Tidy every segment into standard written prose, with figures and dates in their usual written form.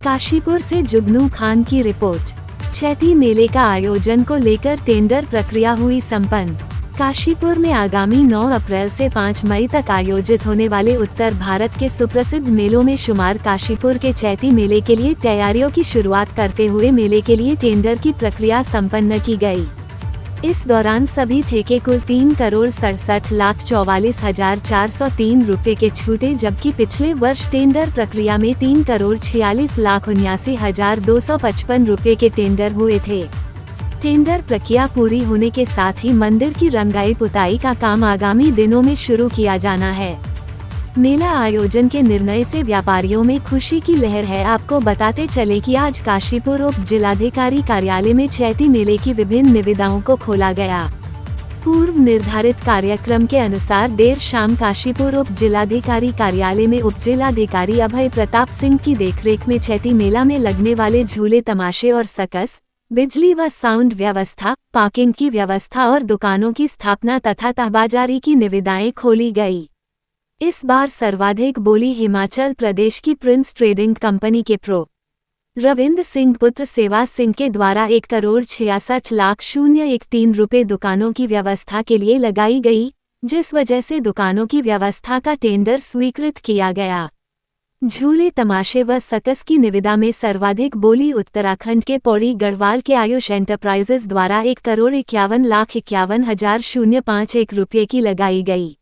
काशीपुर से जुगनू खान की रिपोर्ट। चैती मेले का आयोजन को लेकर टेंडर प्रक्रिया हुई संपन्न। काशीपुर में आगामी 9 अप्रैल से 5 मई तक आयोजित होने वाले उत्तर भारत के सुप्रसिद्ध मेलों में शुमार काशीपुर के चैती मेले के लिए तैयारियों की शुरुआत करते हुए मेले के लिए टेंडर की प्रक्रिया संपन्न की गई। इस दौरान सभी ठेके कुल 3,67,44,403 रुपए के छूटे, जबकि पिछले वर्ष टेंडर प्रक्रिया में 3,46,79,255 रुपए के टेंडर हुए थे। टेंडर प्रक्रिया पूरी होने के साथ ही मंदिर की रंगाई पुताई का काम आगामी दिनों में शुरू किया जाना है। मेला आयोजन के निर्णय से व्यापारियों में खुशी की लहर है। आपको बताते चले कि आज काशीपुर उप जिलाधिकारी कार्यालय में चैती मेले की विभिन्न निविदाओं को खोला गया। पूर्व निर्धारित कार्यक्रम के अनुसार देर शाम काशीपुर उप जिलाधिकारी कार्यालय में उप जिलाधिकारी अभय प्रताप सिंह की देखरेख में चैती मेला में लगने वाले झूले, तमाशे और सर्कस, बिजली व साउंड व्यवस्था, पार्किंग की व्यवस्था और दुकानों की स्थापना तथा तहबाजारी की निविदाएं खोली गई। इस बार सर्वाधिक बोली हिमाचल प्रदेश की प्रिंस ट्रेडिंग कंपनी के प्रो. रविंद्र सिंह पुत्र सेवा सिंह के द्वारा 1,66,013 रुपए दुकानों की व्यवस्था के लिए लगाई गई, जिस वजह से दुकानों की व्यवस्था का टेंडर स्वीकृत किया गया। झूले, तमाशे व सर्कस की निविदा में सर्वाधिक बोली उत्तराखंड के पौड़ी गढ़वाल के आयुष एंटरप्राइजेज द्वारा 1,51,51,051 रुपये की लगाई गई।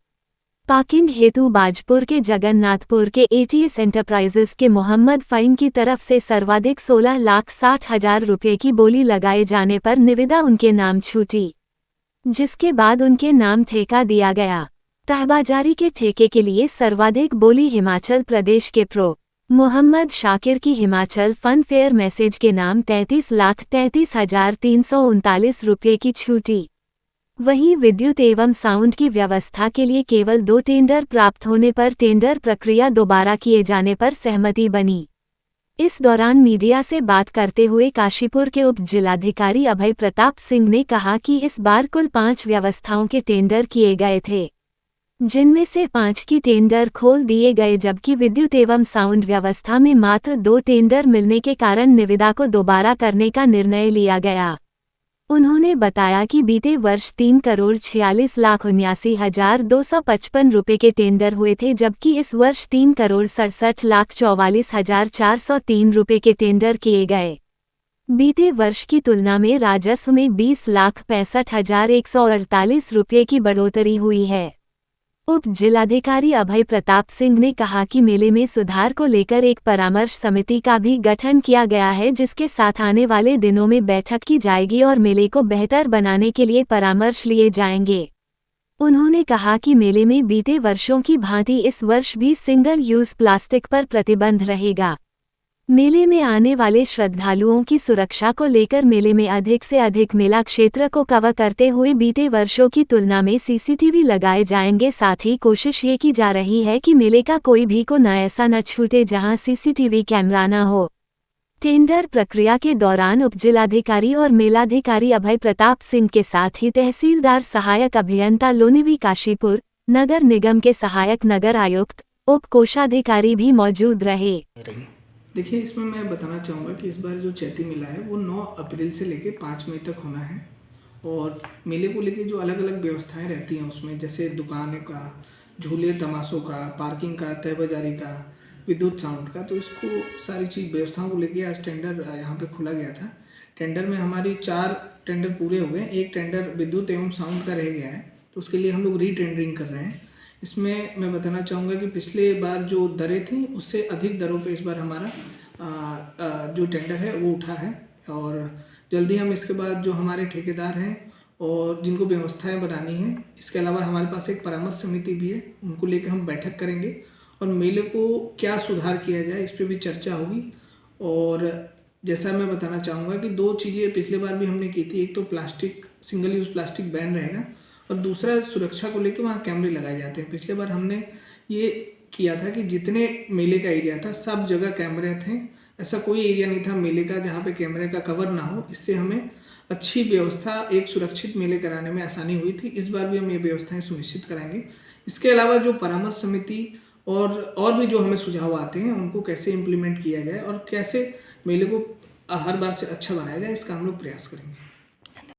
पार्किंग हेतु बाजपुर के जगन्नाथपुर के एटीएस एंटरप्राइजेज के मोहम्मद फ़हीम की तरफ से सर्वाधिक 16,60,000 रुपये की बोली लगाए जाने पर निविदा उनके नाम छूटी, जिसके बाद उनके नाम ठेका दिया गया। तहबाजारी के ठेके के लिए सर्वाधिक बोली हिमाचल प्रदेश के प्रो. मोहम्मद शाकिर की हिमाचल फन फेयर मैसेज के नाम 33,33,339 रुपये की छूटी। वहीं विद्युत एवं साउंड की व्यवस्था के लिए केवल 2 टेंडर प्राप्त होने पर टेंडर प्रक्रिया दोबारा किए जाने पर सहमति बनी। इस दौरान मीडिया से बात करते हुए काशीपुर के उप जिलाधिकारी अभय प्रताप सिंह ने कहा कि इस बार कुल 5 व्यवस्थाओं के टेंडर किए गए थे, जिनमें से 5 की टेंडर खोल दिए गए, जबकि विद्युत एवं साउंड व्यवस्था में मात्र 2 टेंडर मिलने के कारण निविदा को दोबारा करने का निर्णय लिया गया। उन्होंने बताया कि बीते वर्ष 3,46,79,255 रुपए के टेंडर हुए थे, जबकि इस वर्ष 3,67,44,403 रुपए के टेंडर किए गए। बीते वर्ष की तुलना में राजस्व में 20,65,148 रुपये की बढ़ोतरी हुई है। उप जिलाधिकारी अभय प्रताप सिंह ने कहा कि मेले में सुधार को लेकर एक परामर्श समिति का भी गठन किया गया है, जिसके साथ आने वाले दिनों में बैठक की जाएगी और मेले को बेहतर बनाने के लिए परामर्श लिए जाएंगे। उन्होंने कहा कि मेले में बीते वर्षों की भांति इस वर्ष भी सिंगल यूज प्लास्टिक पर प्रतिबंध रहेगा। मेले में आने वाले श्रद्धालुओं की सुरक्षा को लेकर मेले में अधिक से अधिक मेला क्षेत्र को कवर करते हुए बीते वर्षों की तुलना में सीसीटीवी लगाए जाएंगे। साथ ही कोशिश ये की जा रही है कि मेले का कोई भी कोना ऐसा न छूटे जहां सीसीटीवी कैमरा न हो। टेंडर प्रक्रिया के दौरान उपजिलाधिकारी और मेलाधिकारी अभय प्रताप सिंह के साथ ही तहसीलदार, सहायक अभियंता लोनिवी काशीपुर, नगर निगम के सहायक नगर आयुक्त, उप कोषाधिकारी भी मौजूद रहे। देखिए, इसमें मैं बताना चाहूँगा कि इस बार जो चैती मेला है वो 9 अप्रैल से लेकर 5 मई तक होना है। और मेले को लेके जो अलग अलग व्यवस्थाएं रहती हैं उसमें, जैसे दुकानों का, झूले तमाशों का, पार्किंग का, तय बाजारी का, विद्युत साउंड का, तो इसको सारी चीज़ व्यवस्थाओं को लेके आज टेंडर यहाँ पे खोला गया था। टेंडर में हमारी 4 टेंडर पूरे हो गए, एक टेंडर विद्युत एवं साउंड का रह गया है, तो उसके लिए हम लोग रीटेंडरिंग कर रहे हैं। इसमें मैं बताना चाहूँगा कि पिछले बार जो दरें थी उससे अधिक दरों पे इस बार हमारा जो टेंडर है वो उठा है। और जल्दी हम इसके बाद जो हमारे ठेकेदार हैं और जिनको व्यवस्थाएं बनानी हैं, इसके अलावा हमारे पास एक परामर्श समिति भी है, उनको लेकर हम बैठक करेंगे और मेले को क्या सुधार किया जाए इस पर भी चर्चा होगी। और जैसा मैं बताना चाहूँगा कि 2 चीज़ें पिछले बार भी हमने की थी, एक तो plastic, single use plastic ban रहेगा, और दूसरा सुरक्षा को लेकर वहाँ कैमरे लगाए जाते हैं। पिछले बार हमने ये किया था कि जितने मेले का एरिया था सब जगह कैमरे थे, ऐसा कोई एरिया नहीं था मेले का जहाँ पे कैमरे का कवर ना हो। इससे हमें अच्छी व्यवस्था, एक सुरक्षित मेले कराने में आसानी हुई थी। इस बार भी हम ये व्यवस्थाएं सुनिश्चित कराएंगे। इसके अलावा जो परामर्श समिति और भी जो हमें सुझाव आते हैं उनको कैसे इम्प्लीमेंट किया जाए और कैसे मेले को हर बार से अच्छा बनाया जाए, इसका हम लोग प्रयास करेंगे।